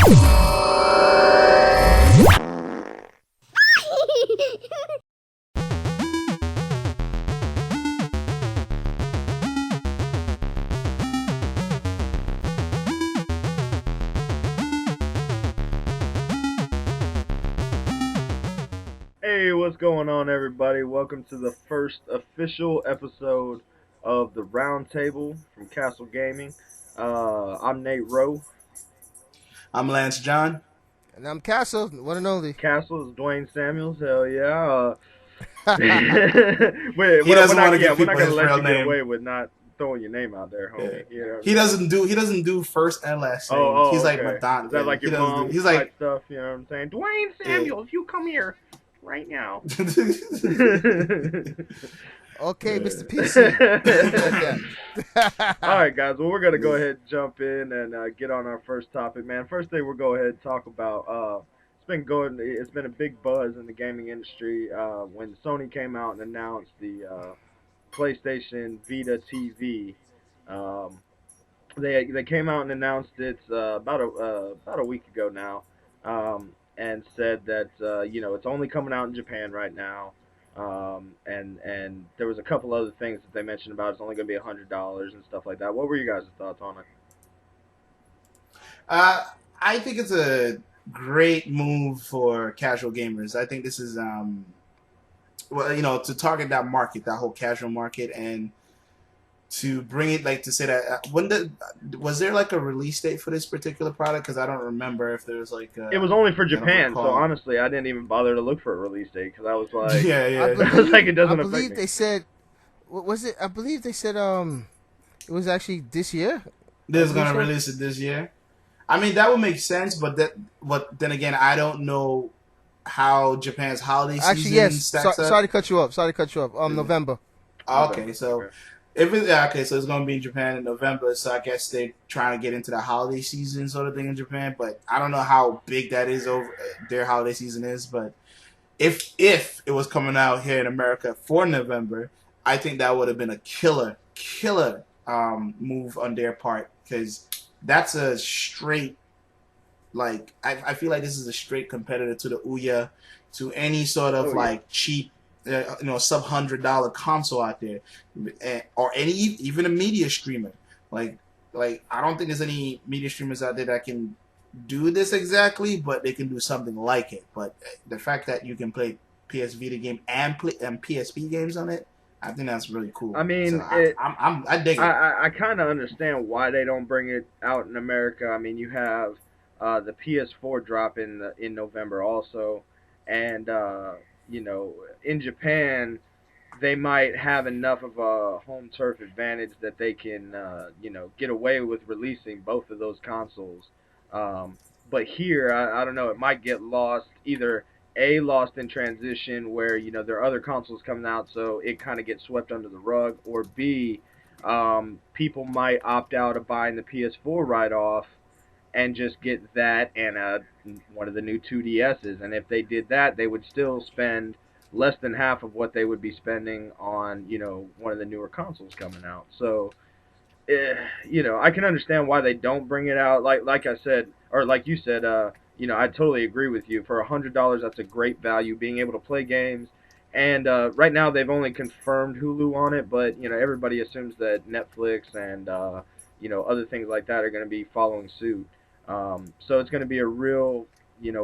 Hey, what's going on, everybody? Welcome to the first official episode of the Roundtable from Castle Gaming. I'm Nate Rowe. I'm Lance John. And I'm Castle, one and only. Castle is Dwayne Samuels. Hell yeah. He we're doesn't not, want to yeah, give we're not people gonna his let real you get name. away with not throwing your name out there, Yeah. homie. You know what I'm He saying? doesn't do first and last name. Oh, He's like okay. Madonna. Is that Yeah, like he your doesn't do. mom He's type like, stuff? You know what I'm saying? Dwayne yeah. Samuels, you come here right now. Okay, Yeah. Mr. PC. Leave it at All that. right, guys. Well, we're gonna go ahead and jump in and get on our first topic, man. First thing we'll go ahead and talk about. It's been a big buzz in the gaming industry when Sony came out and announced the PlayStation Vita TV. Um, they came out and announced it about a week ago now, and said that it's only coming out in Japan right now. And there was a couple other things that they mentioned about it's only going to be $100 and stuff like that. What were you guys' thoughts on it? uh, I think it's a great move for casual gamers. I think this is well, to target that market, that whole casual market, and to bring it like to say that was there like a release date for this particular product? Because I don't remember if there was like It was only for I don't Japan, so recall. honestly, I didn't even bother to look for a release date because I was like, Yeah, I yeah. I was like, believe it I doesn't affect believe me. they said what was it? I believe they said it was actually this year. I They're believe gonna so. release it this year. I mean, that would make sense, but then again, I don't know how Japan's holiday Actually, season yes. stacks up. Sorry to cut you up. Sorry to cut you up. November. Okay, November. so Okay. if it yeah, okay, so it's gonna be in Japan in November. So I guess they're trying to get into the holiday season sort of thing in Japan. But I don't know how big that is over their holiday season is. But if it was coming out here in America for November, I think that would have been a killer move on their part because that's a straight like I feel like this is a straight competitor to the Ouya, to any sort Oh of yeah. like cheap, sub $100 console out there, or any even a media streamer. Like I don't think there's any media streamers out there that can do this exactly, but they can do something like it. But the fact that you can play PS Vita game and play and PSP games on it, I think that's really I cool. So mean, it. I dig it. I kind of understand why they don't bring it out in America. I mean, you have the PS4 drop in November also, and in Japan they might have enough of a home turf advantage that they can get away with releasing both of those consoles. Um, but here, I don't know. It might get lost either. Lost in transition where there are other consoles coming out, so it kind of gets swept under the rug, or B, people might opt out of buying the PS4 right off and just get that and one of the new 2DSs. And if they did that, they would still spend less than half of what they would be spending on one of the newer consoles coming out. So I can understand why they don't bring it out. Like I said, or like you said, I totally agree with you. For $100, that's a great value. Being able to play games, and right now they've only confirmed Hulu on it, but everybody assumes that Netflix and other things like that are going to be following suit. So it's going to be a real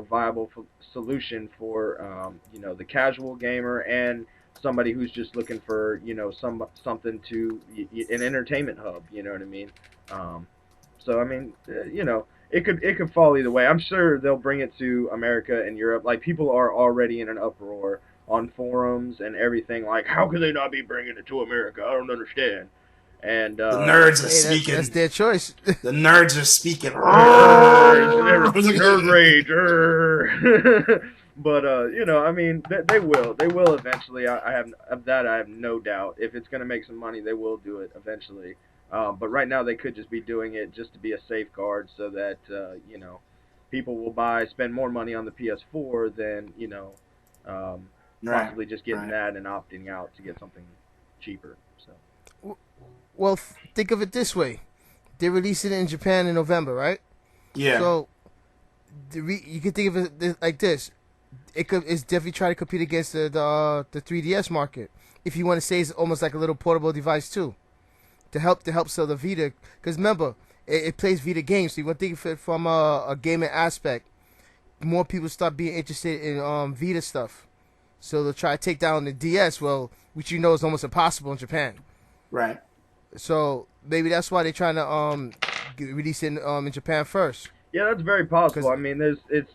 viable solution for the casual gamer and somebody who's just looking for something to an entertainment hub. You know what I mean? So I mean, it could fall either way. I'm sure they'll bring it to America and Europe. Like people are already in an uproar on forums and everything. Like, how could they not be bringing it to America? I don't understand. And The nerds are Hey, that's speaking. their choice. The nerds are speaking. nerd rage. But I mean, they will. They will eventually. I have of that. I have no doubt. If it's gonna make some money, they will do it eventually. But right now, they could just be doing it just to be a safeguard, so that people will spend more money on the PS4 than um, Right, possibly just getting right. that and opting out to get something cheaper. So Well, think of it this way: they released it in Japan in November, right? Yeah. So You can think of it like this. It's definitely trying to compete against the 3DS market. If you want to say it's almost like a little portable device too, to help sell the Vita. Because remember, it plays Vita games. So you want to think of it from a gaming aspect. More people start being interested in Vita stuff. So they'll try to take down the DS. Well, which you know is almost impossible in Japan. Right. So maybe that's why they're trying to release it in Japan first. Yeah, that's very possible. Cause I mean, it's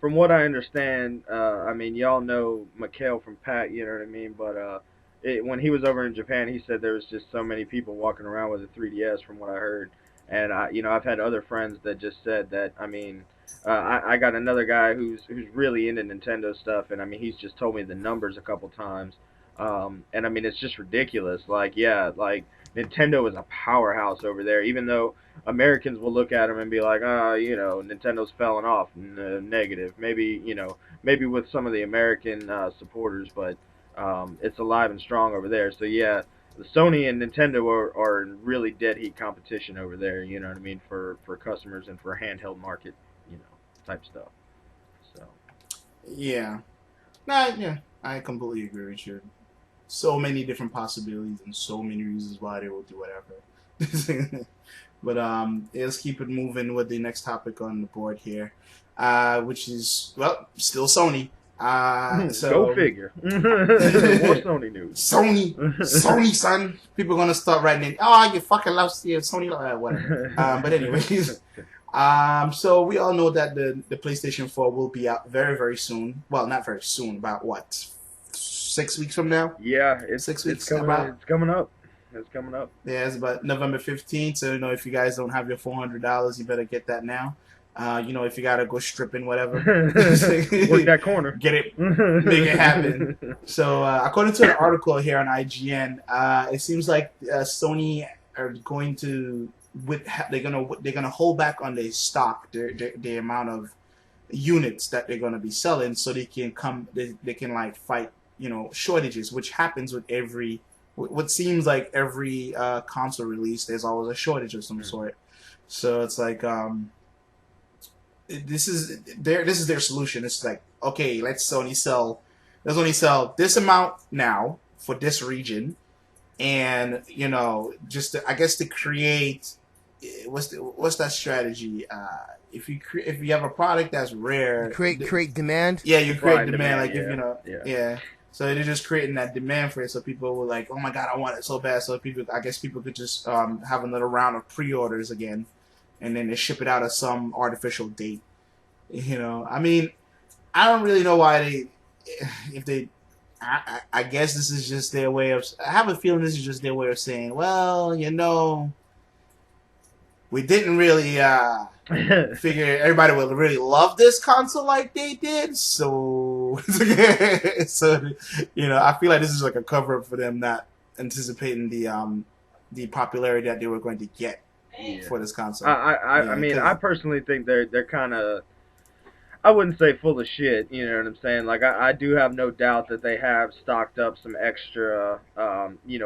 from what I understand, I mean, y'all know Mikhail from Pat, you know what I mean. But when he was over in Japan, he said there was just so many people walking around with a 3DS, from what I heard. And I've had other friends that just said that. I mean, I got another guy who's really into Nintendo stuff, and I mean, he's just told me the numbers a couple times. And I mean, it's just ridiculous. Like, yeah, like Nintendo is a powerhouse over there, even though Americans will look at them and be like, Nintendo's falling off, negative. Maybe, maybe with some of the American supporters, but it's alive and strong over there. So yeah, the Sony and Nintendo are in really dead heat competition over there. You know what I mean, for customers and for handheld market, you know, type stuff. So Yeah. Nah, yeah. I completely agree with you. So many different possibilities and so many reasons why they will do whatever. But yeah, let's keep it moving with the next topic on the board here, which is still Sony. Go figure. More Sony news. Sony, son. People are gonna start writing in. Oh, you fucking love Sony, whatever. But anyways, so we all know that the PlayStation 4 will be out very, very soon. Well, not very soon. About what, 6 weeks from now? Yeah, it's 6 weeks. it's coming. It's coming up. It's coming up. Yeah, it's about November 15th. So, if you guys don't have your $400, you better get that now. If you gotta go stripping, whatever, Work that corner. Get it, make it happen. So, according to an article here on IGN, it seems like Sony are going to they're gonna hold back on their stock, the amount of units that they're gonna be selling, so they can like fight shortages, which happens with every. What seems like every console release, there's always a shortage of some sort. So it's like this is their solution. It's like, okay, let's only sell this amount now for this region, and just I guess to create what's that strategy? If you have a product that's rare, create demand. Yeah, you create demand. Like yeah. yeah. So they're just creating that demand for it, so people were like, "Oh my god, I want it so bad!" So I guess people could just have another round of pre-orders again, and then they ship it out at some artificial date. I mean, I don't really know why I guess this is just their way of. I have a feeling this is just their way of saying, well, we didn't really figure everybody would really love this console like they did, so I feel like this is like a cover up for them not anticipating the popularity that they were going to get for this console. I mean, I personally think they're kind of, I wouldn't say full of shit, you know what I'm saying? Like, I do have no doubt that they have stocked up some extra,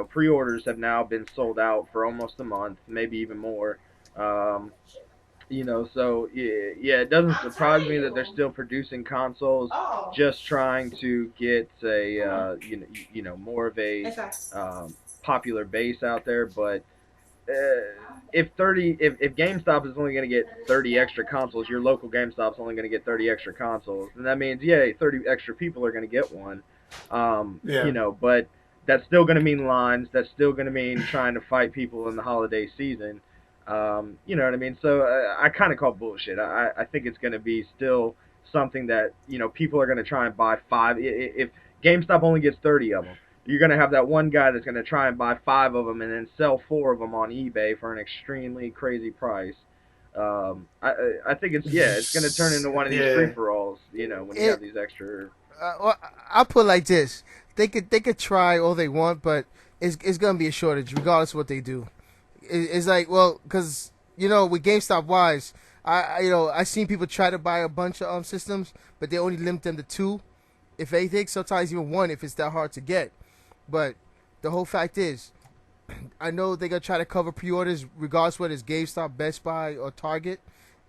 pre-orders have now been sold out for almost a month, maybe even more. So yeah, it doesn't surprise me that they're still producing consoles, just trying to get a more of a popular base out there. But if GameStop is only going to get 30 extra consoles, your local GameStop's only going to get 30 extra consoles, and that means 30 extra people are going to get one. But that's still going to mean lines. That's still going to mean trying to fight people in the holiday season. You know what I mean? So I kind of call bullshit. I think it's going to be still something that people are going to try and buy five. If GameStop only gets 30 of them, you're going to have that one guy that's going to try and buy 5 of them and then sell 4 of them on eBay for an extremely crazy price. I think it's going to turn into one of these free for alls. When you have these extra. I'll put it like this: they could try all they want, but it's going to be a shortage regardless of what they do. It's like, well, because with GameStop wise, I seen people try to buy a bunch of systems, but they only limit them to 2, if anything. Sometimes even 1 if it's that hard to get. But the whole fact is, I know they're gonna try to cover pre-orders regardless whether it's GameStop, Best Buy, or Target,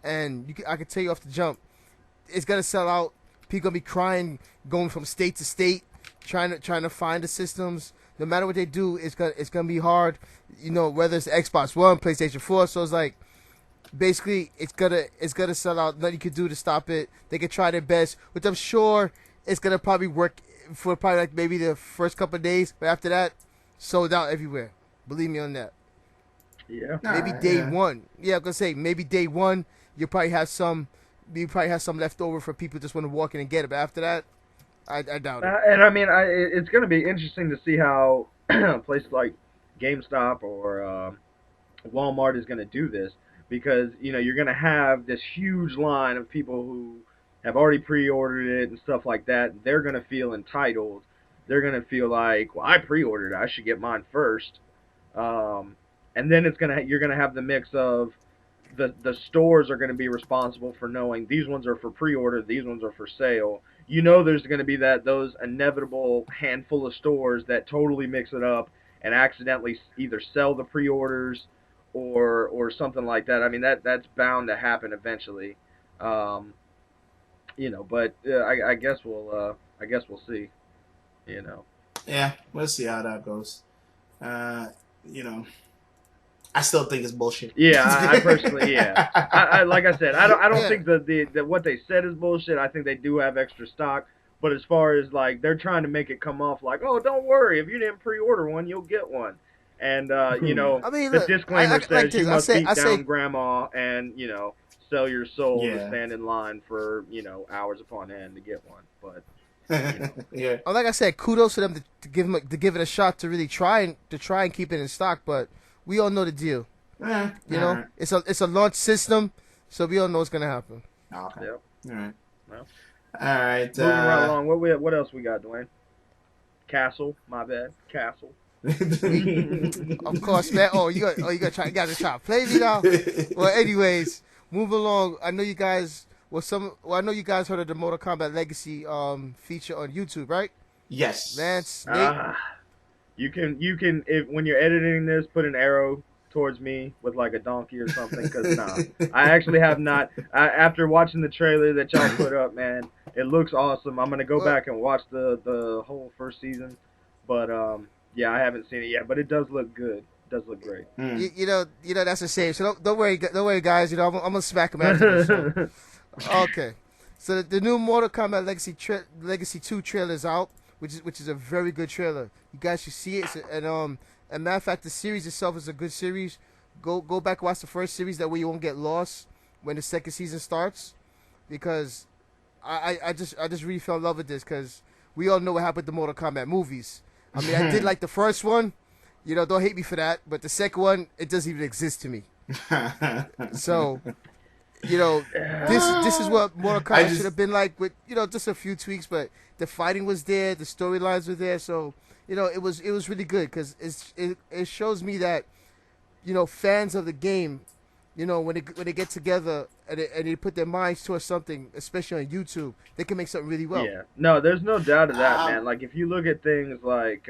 and I can tell you off the jump, it's gonna sell out. People gonna be crying, going from state to state, trying to find the systems. No matter what they do, it's gonna be hard. You know, whether it's Xbox One, PlayStation 4. So it's like basically it's gonna sell out. Nothing you can do to stop it. They can try their best, which I'm sure it's gonna probably work for probably like maybe the first couple of days, but after that, sold out everywhere. Believe me on that. Yeah. Maybe day one. Yeah, I'm gonna say maybe day one. You probably have some. You probably have some left over for people just want to walk in and get it. But after that, I doubt it. And I mean, it's going to be interesting to see how places like GameStop or Walmart is going to do this, because you're going to have this huge line of people who have already pre-ordered it and stuff like that. They're going to feel entitled. They're going to feel like, well, I pre-ordered it, I should get mine first. And then you're gonna have the mix of the stores are going to be responsible for knowing these ones are for pre-order, these ones are for sale. There's going to be those inevitable handful of stores that totally mix it up and accidentally either sell the pre-orders or something like that. I mean, that's bound to happen eventually. Um, but I guess we'll see. You know. Yeah, we'll see how that goes. You know, I still think it's bullshit. Yeah, I personally, yeah. I like I said, I don't Yeah. think that what they said is bullshit. I think they do have extra stock, but as far as like they're trying to make it come off like, oh, don't worry, if you didn't pre-order one, you'll get one. And I mean, the look, disclaimer says like you this. must beat I down say, grandma and sell your soul to Yeah. stand in line for hours upon end to get one. But Yeah. like I said, kudos to them to give it a shot to really try and keep it in stock. But we all know the deal. You know, Alright. it's a launch system, so we all know what's gonna happen. Okay. Yep. All right. Well. All right. moving right along, what else we got, Dwayne? Castle, my bad, Castle. Of course, man. You got to try to play me now. Well, anyways, move along. I know you guys. I know you guys heard of the Mortal Kombat Legacy feature on YouTube, right? Yes. Lance, Nate. You can if when you're editing this, put an arrow towards me with like a donkey or something, because I actually have not. After watching the trailer that y'all put up, man, it looks awesome. I'm gonna go back and watch the whole first season, but yeah, I haven't seen it yet, but it does look good. It does look great. You know that's a shame. So don't worry, guys. I'm gonna smack him after this. So. Okay, so the new Mortal Kombat Legacy 2 trailer is out, which is a very good trailer. You guys should see it. And matter of fact, the series itself is a good series. Go back and watch the first series. That way you won't get lost when the second season starts. Because I just really fell in love with this, because we all know what happened to Mortal Kombat movies. I mean, I did like the first one. Don't hate me for that. But the second one, it doesn't even exist to me. So, this is what Mortal Kombat should have been like, with just a few tweaks. But the fighting was there, the storylines were there. So it was really good, because it shows me that fans of the game, when they get together and they put their minds towards something, especially on YouTube, they can make something really well. Yeah, no, there's no doubt of that, man. Like if you look at things like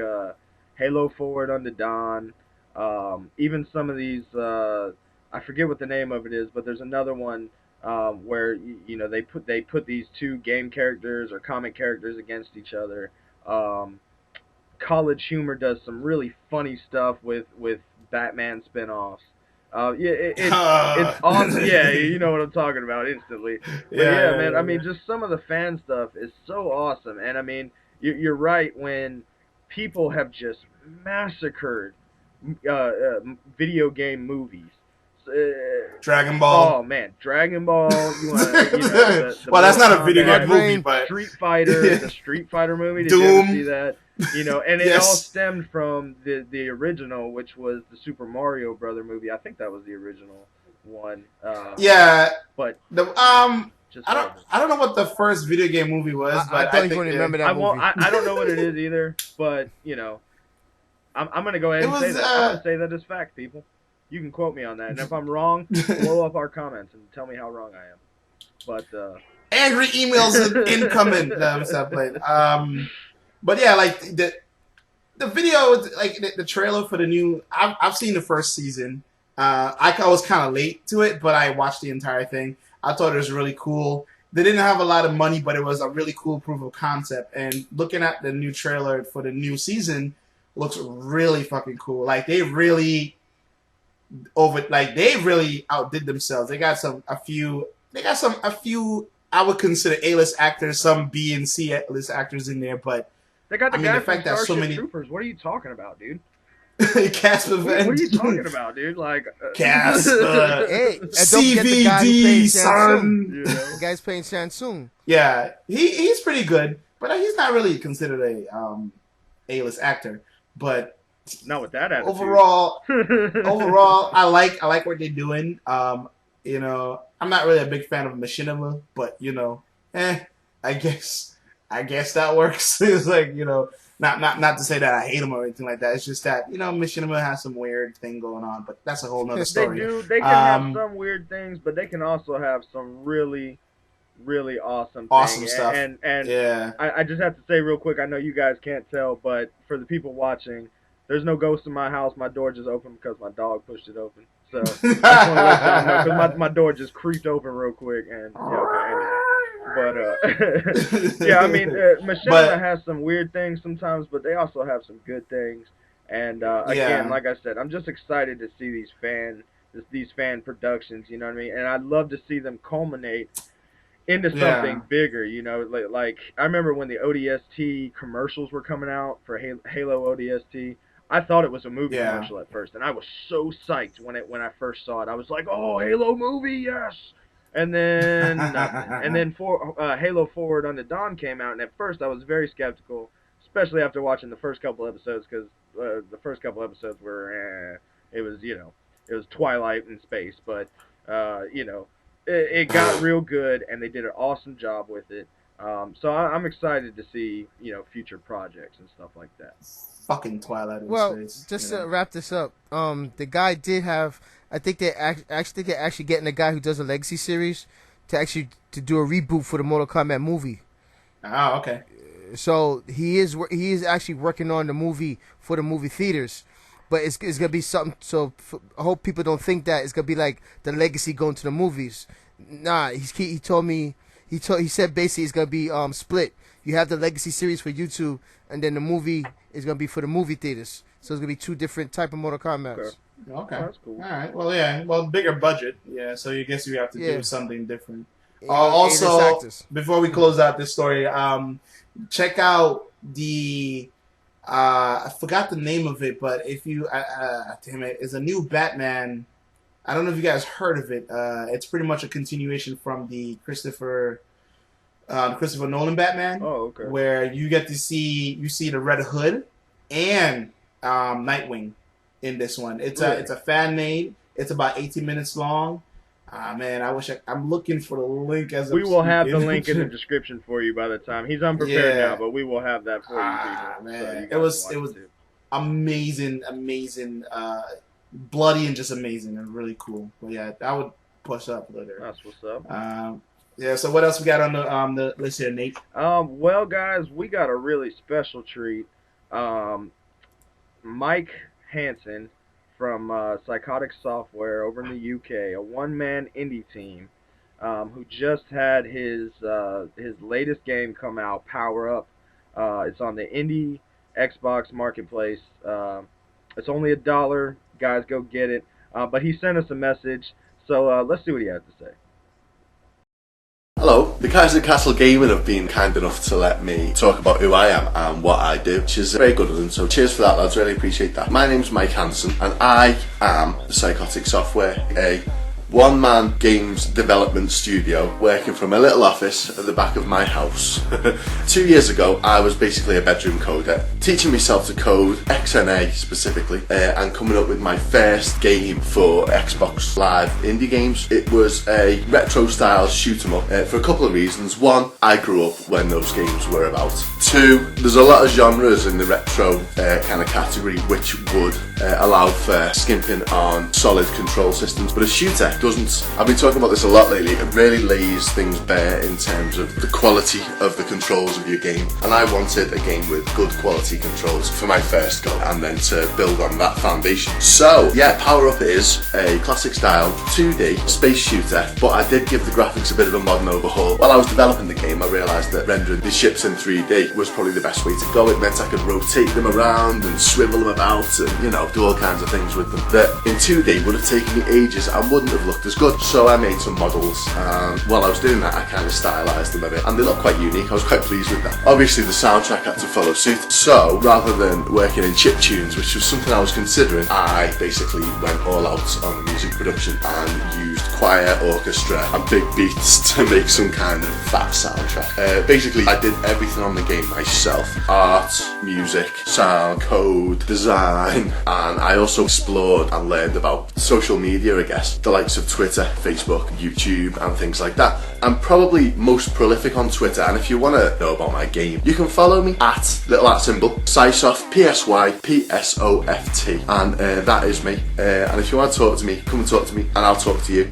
Halo Forward Unto Dawn, even some of these, I forget what the name of it is, but there's another one where they put these two game characters or comic characters against each other. College Humor does some really funny stuff with Batman spin-offs. It's awesome. Yeah, you know what I'm talking about instantly. But yeah, man, I mean, just some of the fan stuff is so awesome. And I mean, you're right, when people have just massacred video game movies. Dragon Ball. Oh man, Dragon Ball. Well, that's not a video game movie, but Street Fighter, the Street Fighter movie. Did Doom. you ever see that? And it all Yes. stemmed from the original, which was the Super Mario Brother movie. I think that was the original one. Yeah, but just I don't know what the first video game movie was, but I don't even remember that movie. I don't know what it is either, but I'm gonna go ahead and say that. I'm gonna say that as fact, people. You can quote me on that, and if I'm wrong, blow up our comments and tell me how wrong I am. But angry emails incoming. But yeah, like the video, like the trailer for the new. I've seen the first season. I was kind of late to it, but I watched the entire thing. I thought it was really cool. They didn't have a lot of money, but it was a really cool proof of concept. And looking at the new trailer for the new season, looks really fucking cool. Like they really outdid themselves. They got a few I would consider A-list actors, some B and C list actors in there, but they got the guy the from fact that Starship so many Troopers. What are you talking about, dude? Casper Van. What are you talking about, dude? Like Casper. Hey, and don't forget CVD, the guy who played son. Shang Tsung. The guy's playing Shang Tsung. Yeah, he's pretty good, but he's not really considered a A-list actor. But not with that attitude. Overall, I like what they're doing. You know, I'm not really a big fan of Machinima, but you know, I guess that works. It's like, you know, not to say that I hate him or anything like that. It's just that, you know, Machinima has some weird thing going on, but that's a whole nother story. They can have some weird things, but they can also have some really, really awesome stuff. And yeah. I just have to say real quick, I know you guys can't tell, but for the people watching, there's no ghost in my house. My door just opened because my dog pushed it open. So I just want to let y'all know, because my door just creaked open real quick, and yeah, I mean, Machinima has some weird things sometimes, but they also have some good things. And again, like I said, I'm just excited to see these fan productions. You know what I mean? And I'd love to see them culminate into something bigger. You know, like I remember when the ODST commercials were coming out for Halo ODST. I thought it was a movie commercial at first, and I was so psyched when I first saw it. I was like, "Oh, Halo movie, yes!" And then nothing. And then Halo Forward Unto Dawn came out, and at first I was very skeptical, especially after watching the first couple episodes, because the first couple episodes were, it was Twilight in space, but it got real good, and they did an awesome job with it. So I'm excited to see future projects and stuff like that. Fucking Twilight. Just to wrap this up, the guy did have. I think they're actually getting a guy who does a Legacy series to do a reboot for the Mortal Kombat movie. Oh, okay. So he is actually working on the movie for the movie theaters, but it's gonna be something. So I hope people don't think that it's gonna be like the Legacy going to the movies. Nah, he told me he said basically it's gonna be split. You have the Legacy series for YouTube, and then the movie is gonna be for the movie theaters. So it's gonna be two different type of Mortal Kombat. Okay. Oh, that's cool. All right. Well, yeah. Well, bigger budget. Yeah. So you guess you have to do something different. Yeah, also, before we close out this story, check out the I forgot the name of it, but if you damn it, it's a new Batman. I don't know if you guys heard of it. It's pretty much a continuation from the Christopher Nolan Batman. Oh, okay. Where you get to see the Red Hood and Nightwing in this one. It's a fan made. It's about 18 minutes long. Man, I'm looking for the link we will have the link in the description for you by the time. He's unprepared now, but we will have that for you people. Man, so it was amazing, bloody and just amazing and really cool. But yeah, I would push up later. That's what's up. Yeah, so what else we got on the list here, Nate? Well, guys, we got a really special treat. Mike Hansen from Psychotic Software over in the UK, a one-man indie team, who just had his latest game come out, PowerUp. It's on the indie Xbox Marketplace. It's only $1. Guys, go get it. But he sent us a message, so let's see what he has to say. Hello, the guys at Castle Gaming have been kind enough to let me talk about who I am and what I do, which is very good of them, so cheers for that lads, really appreciate that. My name's Mike Hansen and I am the Psychotic Software, a one-man games development studio working from a little office at the back of my house. 2 years ago I was basically a bedroom coder, teaching myself to code, XNA specifically, and coming up with my first game for Xbox Live indie games. It was a retro style shoot 'em up for a couple of reasons. One, I grew up when those games were about. Two, there's a lot of genres in the retro kind of category which would allow for skimping on solid control systems, but a shooter doesn't. I've been talking about this a lot lately. It really lays things bare in terms of the quality of the controls of your game, and I wanted a game with good quality controls for my first go, and then to build on that foundation. So yeah, PowerUp is a classic style 2D space shooter, but I did give the graphics a bit of a modern overhaul. While I was developing the game, I realised that rendering the ships in 3D was probably the best way to go. It meant I could rotate them around and swivel them about and, you know, do all kinds of things with them that in 2D would have taken me ages and wouldn't have looked as good. So I made some models, and while I was doing that, I kind of stylised them a bit, and they look quite unique. I was quite pleased with that. Obviously the soundtrack had to follow suit, so rather than working in chiptunes, which was something I was considering, I basically went all out on the music production and used choir, orchestra and big beats to make some kind of fat soundtrack. Basically I did everything on the game myself: art, music, sound, code, design, and I also explored and learned about social media, I guess, the likes of Twitter, Facebook, YouTube and things like that. I'm probably most prolific on Twitter, and if you want to know about my game, you can follow me at little at symbol Psysoft, PSYPSOFT, and that is me. And if you want to talk to me, come and talk to me and I'll talk to you.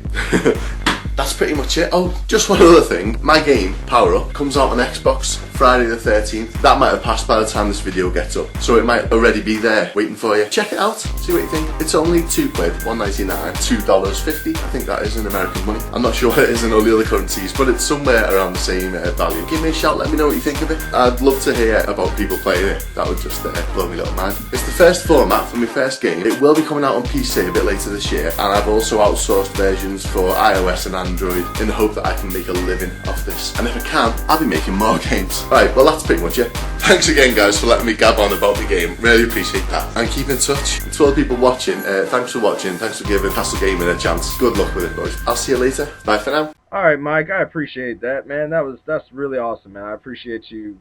That's pretty much it. Oh, just one other thing. My game, PowerUp, comes out on Xbox Friday the 13th. That might have passed by the time this video gets up, so it might already be there waiting for you. Check it out, see what you think. It's only £2, $1.99, $2.50. I think that is in American money. I'm not sure what it is in all the other currencies, but it's somewhere around the same value. Give me a shout, let me know what you think of it. I'd love to hear about people playing it. That would just blow my little mind. It's the first format for my first game. It will be coming out on PC a bit later this year, and I've also outsourced versions for iOS and Android in the hope that I can make a living off this. And if I can, I'll be making more games. Right, well that's pretty much it. Thanks again guys for letting me gab on about the game. Really appreciate that. And keep in touch. To all the people watching, thanks for watching. Thanks for giving Castle Gaming a chance. Good luck with it, boys. I'll see you later. Bye for now. Alright, Mike, I appreciate that, man. That's really awesome, man. I appreciate you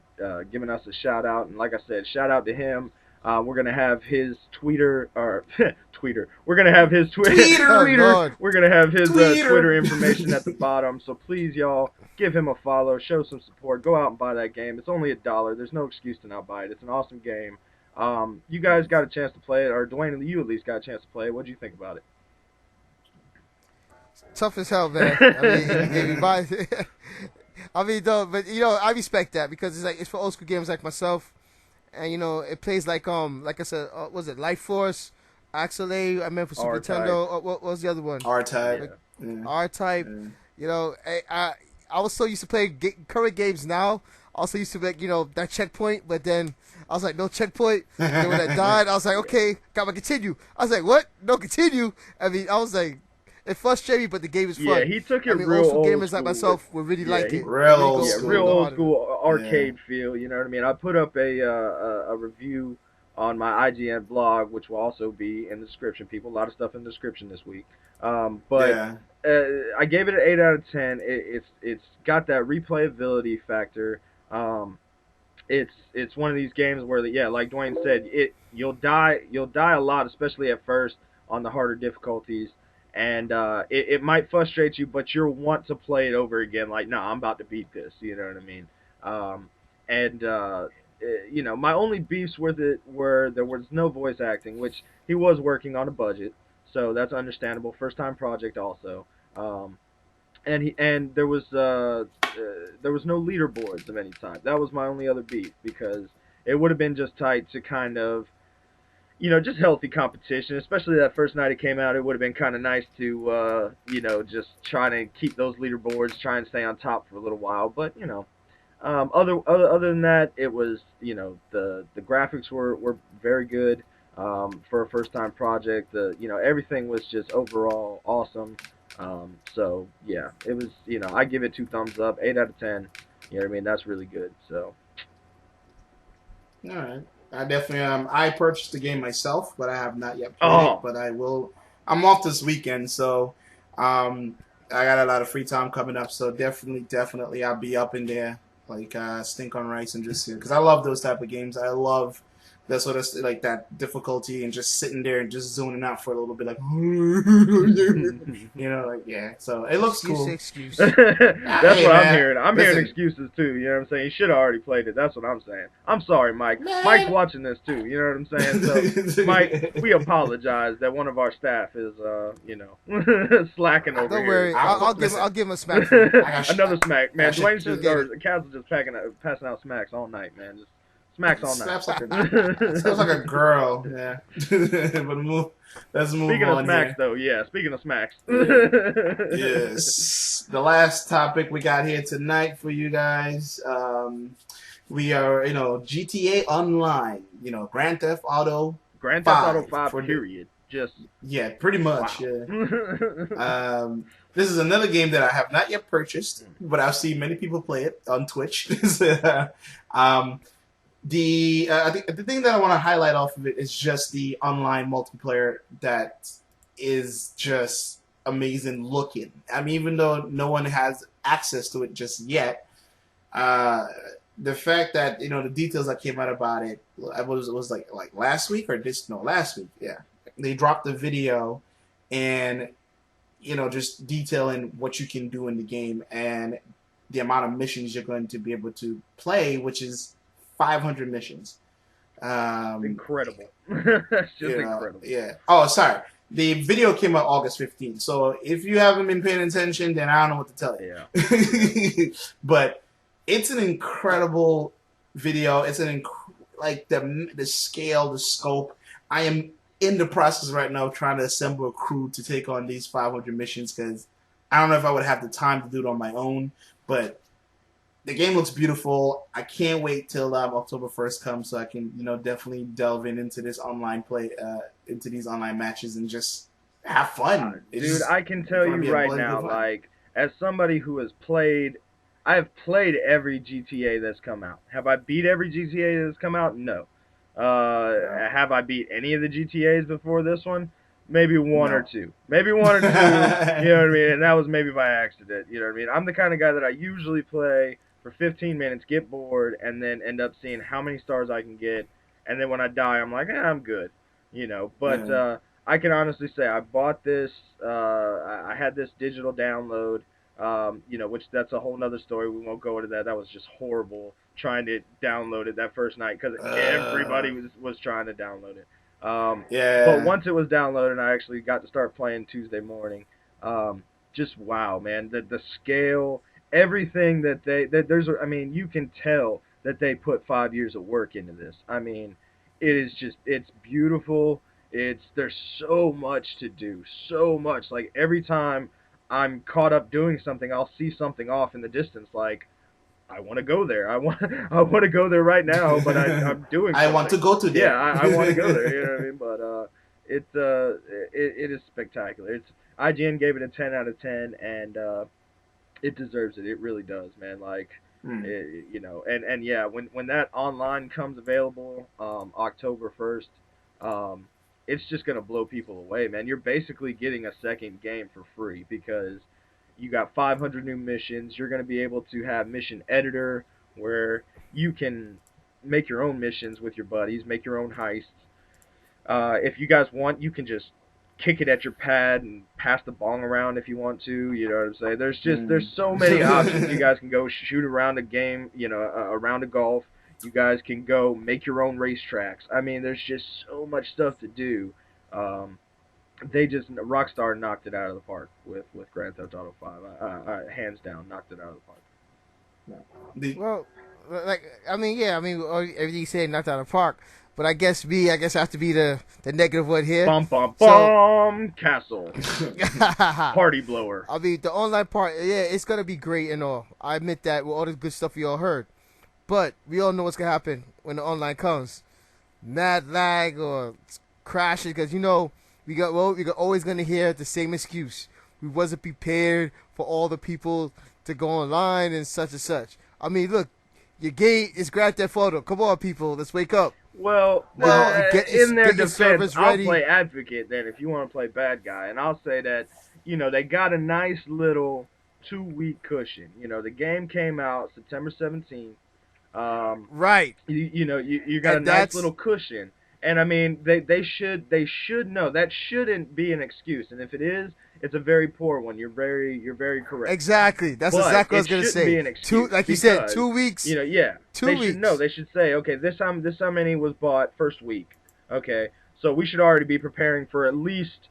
giving us a shout out, and like I said, shout out to him. We're gonna have his Twitter or Twitter. We're gonna have his Twitter. Lord. We're gonna have his Twitter information at the bottom. So please, y'all, give him a follow, show some support, go out and buy that game. It's only $1. There's no excuse to not buy it. It's an awesome game. You guys got a chance to play it, or Dwayne, you at least got a chance to play it. What do you think about it? Tough as hell, man. I mean, I mean, though, but you know, I respect that because it's like it's for old school gamers like myself, and you know, it plays like I said, was it Life Force, Axel A? I meant for Super Nintendo. What was the other one? R-Type. R-Type. Yeah. You know, I was so used to play current games now. Also used to make, you know, that checkpoint, but then I was like, no checkpoint. Then when I died, I was like, okay, gotta continue. I was like, what? No, continue. I mean, I was like, it frustrated me, but the game is fun. Yeah, he took it real old school gamers like myself would really like it. Real old school arcade feel. You know what I mean? I put up a review on my IGN blog, which will also be in the description. People, a lot of stuff in the description this week. I gave it an 8 out of 10. It's got that replayability factor. It's one of these games where like Dwayne said, you'll die a lot, especially at first on the harder difficulties. And it might frustrate you, but you'll want to play it over again. Like, no, I'm about to beat this. You know what I mean? You know, my only beefs with it were there was no voice acting, which he was working on a budget, so that's understandable. First time project also. And there was no leaderboards of any type. That was my only other beef, because it would have been just tight to kind of, you know, just healthy competition, especially that first night it came out. It would have been kind of nice to, you know, just try to keep those leaderboards, try and stay on top for a little while. But, you know, other than that, it was, you know, the graphics were very good for a first time project. You know, everything was just overall awesome. So yeah, it was, you know, I give it 2 thumbs up, 8 out of 10. You know what I mean? That's really good. So. All right. I definitely I purchased the game myself, but I have not yet played it. But I will. I'm off this weekend, so I got a lot of free time coming up. So definitely, I'll be up in there like stink on rice and just because I love those type of games. I love that sort of like that difficulty, and just sitting there and just zoning out for a little bit, like you know, like yeah. So it looks Excuse, cool. excuse. That's Hey what I'm man, hearing. I'm hearing listen, excuses too. You know what I'm saying? You should have already played it. That's what I'm saying. I'm sorry, Mike. Mike's man. watching this too. You know what I'm saying? So, Mike, we apologize that one of our staff is, slacking over Don't here. worry. I'll listen. I'll give him a smack for you. I got Another smack, I got man. shit Dwayne's to He'll just do. get or it. Cats are just passing out smacks all night, man. Just smacks all night. Slaps like a girl, yeah. But let's move Speaking of on smacks, here. though, yeah. Speaking of smacks. Yes, the last topic we got here tonight for you guys. We are, GTA Online, Grand Theft Auto Grand Theft Auto 5 5. for Period. Just yeah, pretty much. wow. Yeah. This is another game that I have not yet purchased, but I've seen many people play it on Twitch. um, I think the thing that I want to highlight off of it is just the online multiplayer that is just amazing looking. I mean, even though no one has access to it just yet, the fact that the details that came out about it, it was like last week or last week, yeah. They dropped the video and just detailing what you can do in the game and the amount of missions you're going to be able to play, which is 500 missions. Incredible. That's just incredible. Yeah. Oh, sorry. The video came out August 15th. So if you haven't been paying attention, then I don't know what to tell you. Yeah. But it's an incredible video. It's like the scale, the scope. I am in the process right now of trying to assemble a crew to take on these 500 missions because I don't know if I would have the time to do it on my own, but the game looks beautiful. I can't wait till October 1st comes so I can, definitely delve into this online play, into these online matches and just have fun. Dude, I can tell you right now, like, as somebody who has played, I have played every GTA that's come out. Have I beat every GTA that's come out? No. Have I beat any of the GTAs before this one? Maybe one or two. Maybe one or two, you know what I mean? And that was maybe by accident, you know what I mean? I'm the kind of guy that I usually play for 15 minutes, get bored, and then end up seeing how many stars I can get. And then when I die, I'm like, I'm good, But I can honestly say I bought this, I had this digital download, which that's a whole nother story. We won't go into that. That was just horrible trying to download it that first night because everybody was trying to download it. Yeah. But once it was downloaded and I actually got to start playing Tuesday morning, just wow, man. The scale, everything you can tell that they put 5 years of work into this. I mean, it's beautiful. There's so much to do, so much. Like every time I'm caught up doing something, I'll see something off in the distance. Like I want to go there. I want to go there right now, but I'm doing. I want to go to there. Yeah, I want to go there. You know what I mean? But it is spectacular. IGN gave it a 10 out of 10, and it deserves it. It really does, man. Like. And yeah, when that online comes available, October 1st, it's just gonna blow people away, man. You're basically getting a second game for free because you got 500 new missions. You're gonna be able to have mission editor where you can make your own missions with your buddies, make your own heists. If you guys want, you can just kick it at your pad and pass the bong around if you want to. You know what I'm saying? There's so many options. You guys can go shoot around a game, around a golf. You guys can go make your own racetracks. I mean, there's just so much stuff to do. Rockstar knocked it out of the park with Grand Theft Auto 5. Hands down, knocked it out of the park. Well, everything you said knocked out of the park. But I guess I have to be the negative one here. Bum bum bum. Castle. Party blower. I mean, the online part, yeah, it's gonna be great and all. I admit that with all the good stuff you all heard. But we all know what's gonna happen when the online comes. Mad lag or crashes, because you're always gonna hear the same excuse. We wasn't prepared for all the people to go online and such and such. I mean, look, your game is Grand Theft Auto. Come on, people, let's wake up. Well, in their defense, I'll play advocate then if you want to play bad guy, and I'll say that they got a nice little 2-week cushion. The game came out September 17th. Right. You got a And nice that's little cushion, and I mean they should know that shouldn't be an excuse, and if it is, it's a very poor one. You're very correct. exactly. That's But exactly what I it was gonna shouldn't say. be an Two, excuse like you said, because 2 weeks. yeah, Two they should know. weeks. They should say, okay, this how many was bought first week. Okay, so we should already be preparing for at least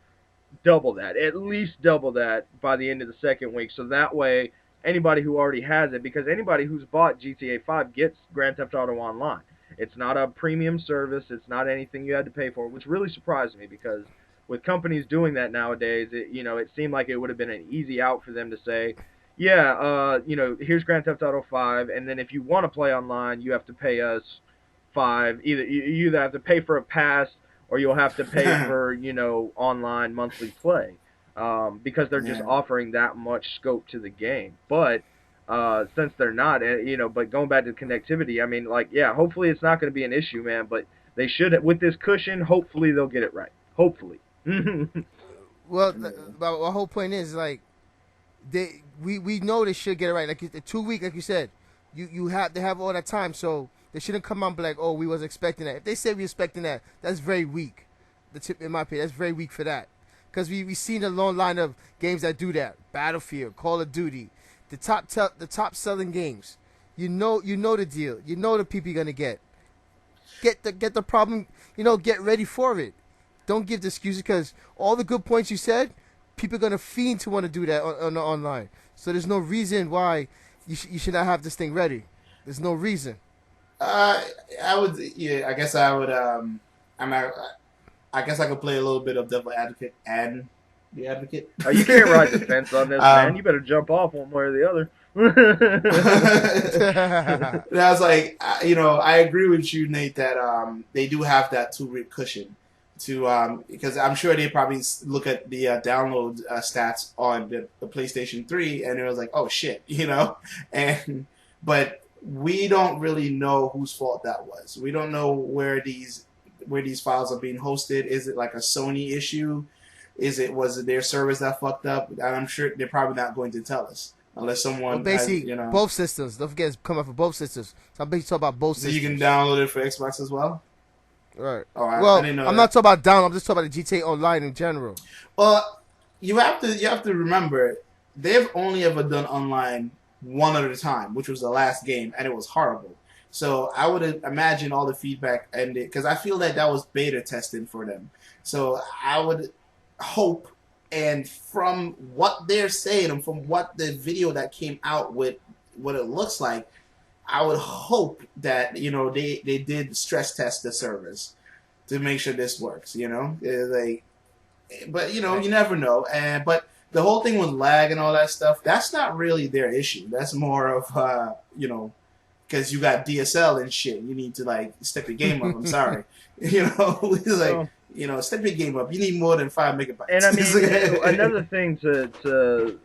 double that by the end of the second week. So that way, anybody who already has it, because anybody who's bought GTA 5 gets Grand Theft Auto Online. It's not a premium service. It's not anything you had to pay for, which really surprised me because with companies doing that nowadays, it seemed like it would have been an easy out for them to say, yeah, here's Grand Theft Auto 5, and then if you want to play online, you have to pay us five. You either have to pay for a pass or you'll have to pay for online monthly play, because they're just Yeah. offering that much scope to the game. But since they're not, but going back to connectivity, I mean, like, yeah, hopefully it's not going to be an issue, man. But they should, with this cushion, hopefully they'll get it right. Hopefully. Well, Yeah. but my whole point is like we know they should get it right. Like the 2 week, like you said, they have all that time, so they shouldn't come out and be like, oh, we was expecting that. If they say we expecting that, that's very weak. The tip, in my opinion, that's very weak for that. Because we seen a long line of games that do that. Battlefield, Call of Duty, the top selling games. You know the deal. You know the people you're gonna get. Get the problem. Get ready for it. Don't give the excuses because all the good points you said, people are gonna fiend to want to do that on the online. So there's no reason why you should not have this thing ready. There's no reason. Uh, I would. Yeah, I guess I would. I'm not. I guess I could play a little bit of devil advocate and the advocate. Oh, you can't ride the fence on this, man. um, You better jump off one way or the other. and I was like, I agree with you, Nate, that they do have that 2 week cushion to because I'm sure they probably look at the download stats on the PlayStation 3 and it was like, oh shit, and but we don't really know whose fault that was. We don't know where these files are being hosted. Is it like a Sony issue? Was it their servers that fucked up? And I'm sure they're probably not going to tell us unless Well, someone has, basically, both systems. Don't forget it's coming for both systems. So I'm basically talking about both so systems. you can download it for Xbox as well. Right. Oh, I Well, didn't know I'm that. not talking about down. I'm just talking about the GTA Online in general. Well, you have to remember they've only ever done online one at a time, which was the last game, and it was horrible. So I would imagine all the feedback ended because I feel that was beta testing for them. So I would hope, and from what they're saying and from what the video that came out with, what it looks like, I would hope that they did stress test the servers to make sure this works. But you never know. But the whole thing with lag and all that stuff, that's not really their issue. That's more of because you got DSL and shit. You need to like step your game up. I'm sorry, it's like Well, step your game up. You need more than 5 megabytes. and I mean, another thing to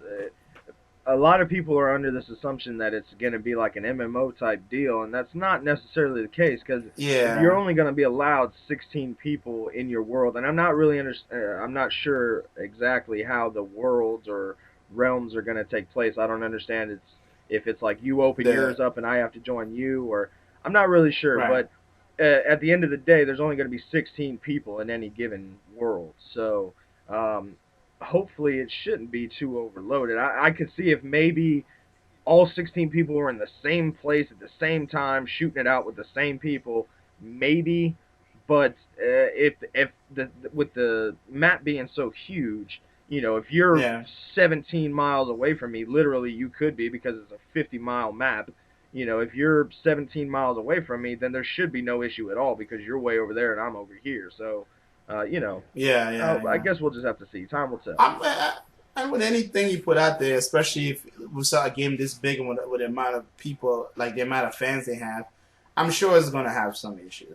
a lot of people are under this assumption that it's going to be like an MMO type deal, and that's not necessarily the case because you're Yeah, only going to be allowed 16 people in your world, and I'm not sure exactly how the worlds or realms are going to take place. I don't understand if it's like you open the yours up and I have to join you, or I'm not really sure, right. but at the end of the day, there's only going to be 16 people in any given world, so. Um, Hopefully it shouldn't be too overloaded. I could see if maybe all 16 people were in the same place at the same time, shooting it out with the same people, maybe. But if the with the map being so huge, if you're Yeah. 17 miles away from me, literally you could be because it's a 50-mile map. If you're 17 miles away from me, then there should be no issue at all because you're way over there and I'm over here. So, uh, you know, Yeah, yeah, I yeah. guess we'll just have to see. Time will tell. And with anything you put out there, especially if we saw a game this big and with the amount of people, like the amount of fans they have, I'm sure it's going to have some issue.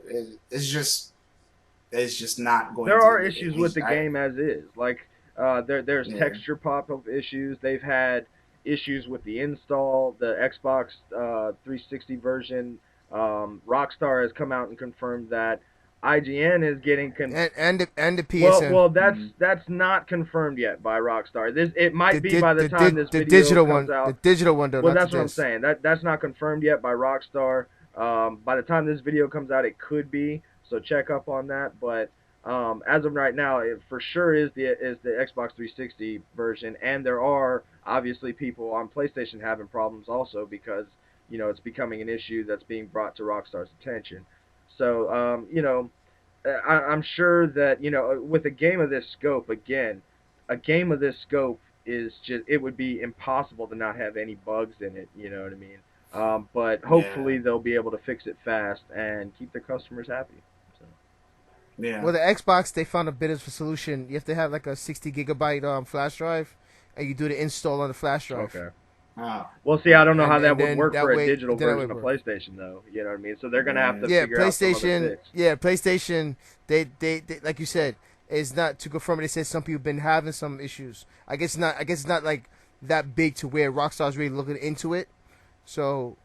It's just not going There are to. issues with the game as is. Like there's Yeah, texture pop-up issues. They've had issues with the install, the Xbox 360 version. Rockstar has come out and confirmed that. IGN is getting And the well, PSN, well, that's not confirmed yet by Rockstar. It might be by the time this the video digital comes one, the out. digital one though, Well, not the that's what I'm disc. saying. That's not confirmed yet by Rockstar. By the time this video comes out, it could be. So check up on that. But as of right now, it for sure is the Xbox 360 version, and there are obviously people on PlayStation having problems also because it's becoming an issue that's being brought to Rockstar's attention. So I'm sure that with a game of this scope, again, a game of this scope is just it would be impossible to not have any bugs in it. You know what I mean? But Yeah. hopefully they'll be able to fix it fast and keep their customers happy. So. Yeah. Well, the Xbox, they found a bit of a solution. You have to have like a 60 gigabyte flash drive, and you do the install on the flash drive. Okay. Oh. Well, see, I don't know how And that would then work for a digital that version would of work. PlayStation, though. You know what I mean? So they're gonna have to Yeah. Yeah, figure out some other PlayStation. fix. Yeah, PlayStation. They like you said, is not to confirm it. They said some people have been having some issues. I guess not. I guess it's not like that big to where Rockstar's really looking into it. So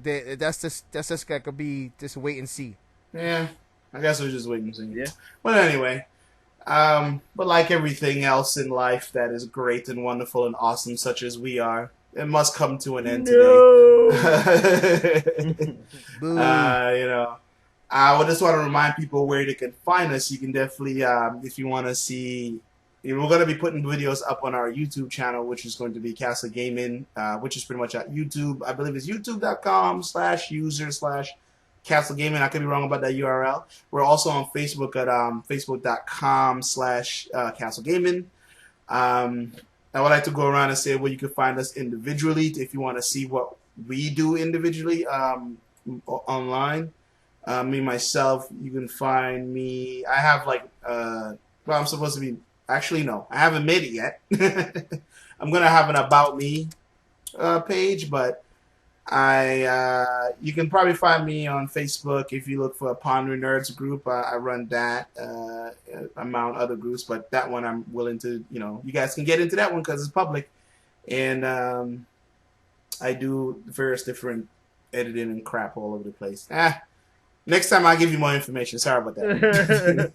that's just gonna be just wait and see. Yeah. I guess we'll just wait and see. Yeah. But anyway, but like everything else in life that is great and wonderful and awesome, such as we are, it must come to an end No. today. Boo. You know, I would just want to remind people where they can find us. You can definitely, if you want to see, we're going to be putting videos up on our YouTube channel, which is going to be Castle Gaming, which is pretty much at YouTube. I believe it's youtube.com/user/Castle Gaming. I could be wrong about that URL. We're also on Facebook at facebook.com/Castle Gaming. I would like to go around and say where you can find us individually if you want to see what we do individually online. Me, myself, you can find me. I have I'm supposed to be. Actually, no, I haven't made it yet. I'm gonna have an About Me page, but you can probably find me on Facebook if you look for a Pondering Nerds group. I run that among other groups, but that one I'm willing to, you guys can get into that one because it's public, and I do various different editing and crap all over the place. Next time I'll give you more information. Sorry about that.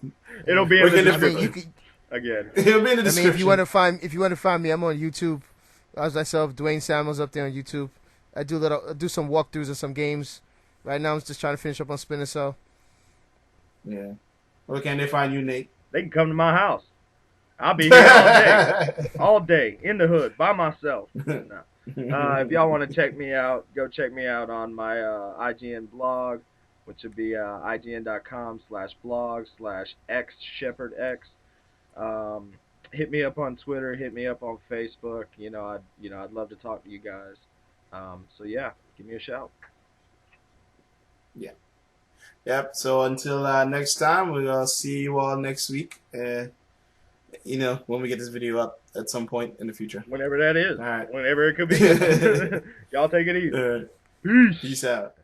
It'll be in the I mean, description. you could. Again. It'll be in the I description. mean, if you want to find me, I'm on YouTube. As myself, Dwain Samuels up there on YouTube. I do some walkthroughs of some games. Right now, I'm just trying to finish up on Splinter Cell. Yeah. Where can they find you, Nate? They can come to my house. I'll be here all day in the hood by myself. No. If y'all want to check me out, go check me out on my IGN blog, which would be ign.com/blog/xshepherdx. Hit me up on Twitter. Hit me up on Facebook. I'd love to talk to you guys. So yeah, give me a shout. Yeah. Yep. So until next time, we'll see you all next week. When we get this video up at some point in the future. Whenever that is. All right. Whenever it could be. Y'all take it easy. Peace out.